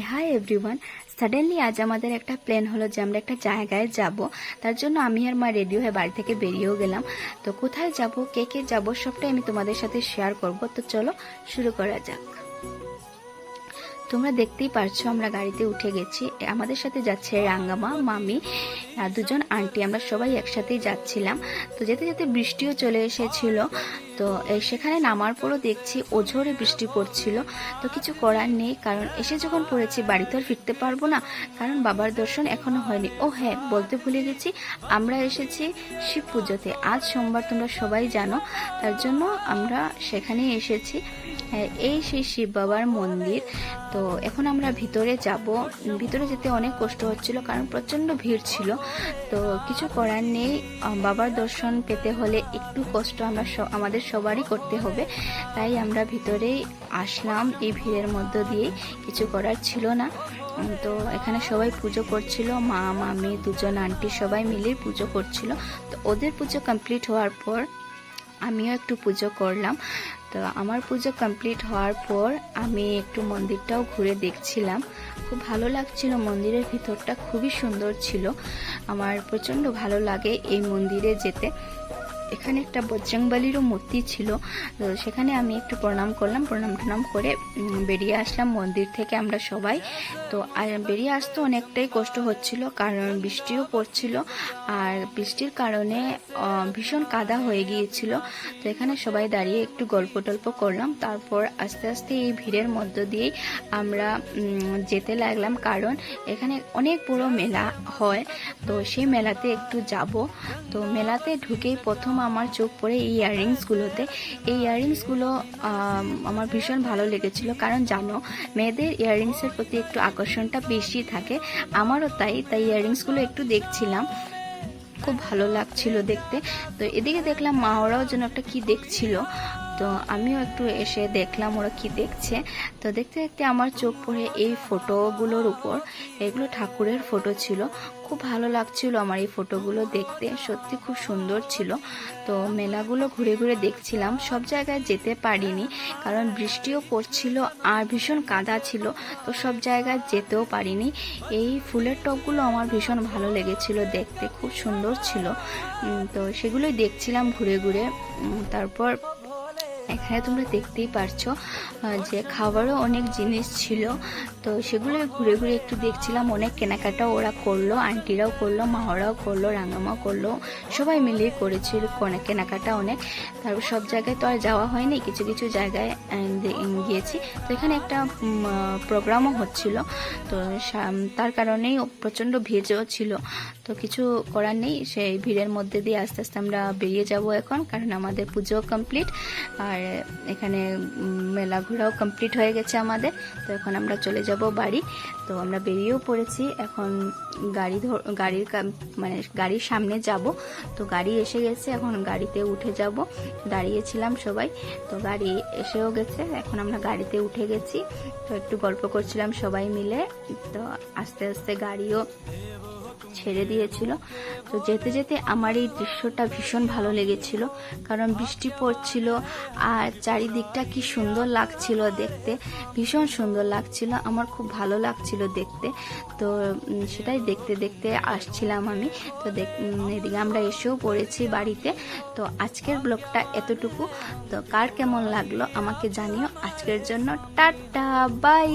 Hi everyone. Suddenly আজ আমাদের একটা প্ল্যান হলো যে আমরা একটা জায়গায় যাব। তার জন্য আমি আর মা রেডি হয়ে বাড়ি থেকে বেরিয়েও গেলাম। তো কোথায় যাব, কে কে যাব, সবটাই আমি তোমাদের সাথে শেয়ার করব। তো চলো শুরু করা যাক। তোমরা দেখতেই পারছো আমরা গাড়িতে উঠে গেছি। আমাদের সাথে যাচ্ছে রাঙ্গামা, মামি, দুজন আন্টি, আমরা সবাই একসাথেই যাচ্ছিলাম। তো যেতে যেতে বৃষ্টিও চলে এসেছিল। তো সেখানে নামার পরও দেখছি ওঝরে বৃষ্টি পড়ছিল। তো কিছু করার নেই, কারণ এসে যখন পড়েছি বাড়ি তো আর ফিরতে পারবো না, কারণ বাবার দর্শন এখনো হয়নি। ও হ্যাঁ, বলতে ভুলে গেছি, আমরা এসেছি শিব পুজোতে। আজ সোমবার, তোমরা সবাই জানো, তার জন্য আমরা সেখানেই এসেছি। এই সেই শিব বাবার মন্দির। তো এখন আমরা ভিতরে যাব। ভিতরে যেতে অনেক কষ্ট হচ্ছিল, কারণ প্রচণ্ড ভিড় ছিল। তো কিছু করার নেই, বাবার দর্শন পেতে হলে একটু কষ্ট আমাদের সবারই করতে হবে। তাই আমরা ভিতরেই আসলাম এই ভিড়ের মধ্য দিয়ে, কিছু করার ছিল না। তো এখানে সবাই পুজো করছিল, মা, মামি, দুজন আন্টি সবাই মিলে পুজো করছিল। তো ওদের পুজো কমপ্লিট হওয়ার পর আমিও একটু পুজো করলাম। তো আমার পুজো কমপ্লিট হওয়ার পর আমি একটু মন্দিরটাও ঘুরে দেখছিলাম। খুব ভালো লাগছিল, মন্দিরের ভিতরটা খুবই সুন্দর ছিল। আমার প্রচণ্ড ভালো লাগে এই মন্দিরে যেতে। এখানে একটা বজরংবলীরও মূর্তি ছিল। তো সেখানে আমি একটু প্রণাম করলাম, প্রণাম করে বেরিয়ে আসলাম মন্দির থেকে আমরা সবাই। তো বেরিয়ে আসতে অনেকটাই কষ্ট হচ্ছিল, কারণ বৃষ্টিও পড়ছিল, আর বৃষ্টির কারণে ভীষণ কাদা হয়ে গিয়েছিল। তো এখানে সবাই দাঁড়িয়ে একটু গল্প টল্প করলাম। তারপর আস্তে আস্তে এই ভিড়ের মধ্য দিয়েই আমরা যেতে লাগলাম, কারণ এখানে অনেক বড় মেলা হয়। তো সেই মেলাতে একটু যাব। তো মেলাতে ঢুকেই প্রথম আমার চোখ পড়ে এই ইয়াররিংসগুলোতে। এই ইয়াররিংসগুলো আমার ভীষণ ভালো লেগেছিল, কারণ জানো মেয়েদের ইয়াররিংসের প্রতি একটু আকর্ষণটা বেশি থাকে, আমারও তাই ইয়াররিংসগুলো একটু দেখছিলাম, খুব ভালো লাগছিল দেখতে। তো এদিকে দেখলাম মা ওরাও যেন একটা কি দেখছিল। তো আমিও একটু এসে দেখলাম ওরা কি দেখছে। তো দেখতে দেখতে আমার চোখ পড়ে এই ফটোগুলোর উপর। এগুলো ঠাকুরের ফটো ছিল। খুব ভালো লাগছিল আমার এই ফটোগুলো দেখতে, সত্যি খুব সুন্দর ছিল। তো মেলাগুলো ঘুরে ঘুরে দেখছিলাম, সব জায়গায় যেতে পারিনি, কারণ বৃষ্টিও পড়ছিল আর ভীষণ কাদা ছিল। তো সব জায়গায় যেতেও পারিনি। এই ফুলের টবগুলো আমার ভীষণ ভালো লেগেছিল দেখতে, খুব সুন্দর ছিল। তো সেগুলোই দেখছিলাম ঘুরে ঘুরে। তারপর এখানে তোমরা দেখতেই পারছো যে খাবারও অনেক জিনিস ছিল। তো সেগুলো ঘুরে ঘুরে একটু দেখছিলাম। অনেক কেনাকাটাও ওরা করলো, আন্টিরাও করলো, মাওরাও করলো, রাঙামাও করলো, সবাই মিলেই করেছিল কেনাকাটা অনেক। তারপর সব জায়গায় তো আর যাওয়া হয়নি, কিছু কিছু জায়গায় গিয়েছি। তো এখানে একটা প্রোগ্রামও হচ্ছিল, তো তার কারণেই প্রচণ্ড ভিড়ও ছিল। তো কিছু করার নেই, সেই ভিড়ের মধ্যে দিয়ে আস্তে আস্তে আমরা বেরিয়ে যাব এখন, কারণ আমাদের পুজো কমপ্লিট আর এখানে মেলা ঘোরাও কমপ্লিট হয়ে গেছে আমাদের। তো এখন আমরা চলে যাব বাড়ি। তো আমরা বেরিয়েও পড়েছি, এখন গাড়ির সামনে যাব। তো গাড়ি এসে গেছে, এখন গাড়িতে উঠে যাব। দাঁড়িয়েছিলাম সবাই, তো গাড়ি এসেও গেছে, এখন আমরা গাড়িতে উঠে গেছি। তো একটু গল্প করছিলাম সবাই মিলে। তো আস্তে আস্তে গাড়িও ছেড়ে দিয়েছিল। তো যেতে যেতে আমার এই দৃশ্যটা ভীষণ ভালো লেগেছিল, কারণ বৃষ্টি পড়ছিল আর চারিদিকটা কি সুন্দর লাগছিল দেখতে, ভীষণ সুন্দর লাগছিল, আমার খুব ভালো লাগছিল দেখতে। তো সেটাই দেখতে দেখতে আসছিলাম আমি। তো এদিকে আমরা এসেও পড়েছি বাড়িতে। তো আজকের ব্লগটা এতটুকু। তো কার কেমন লাগলো আমাকে জানিও। আজকের জন্য টাটা, বাই।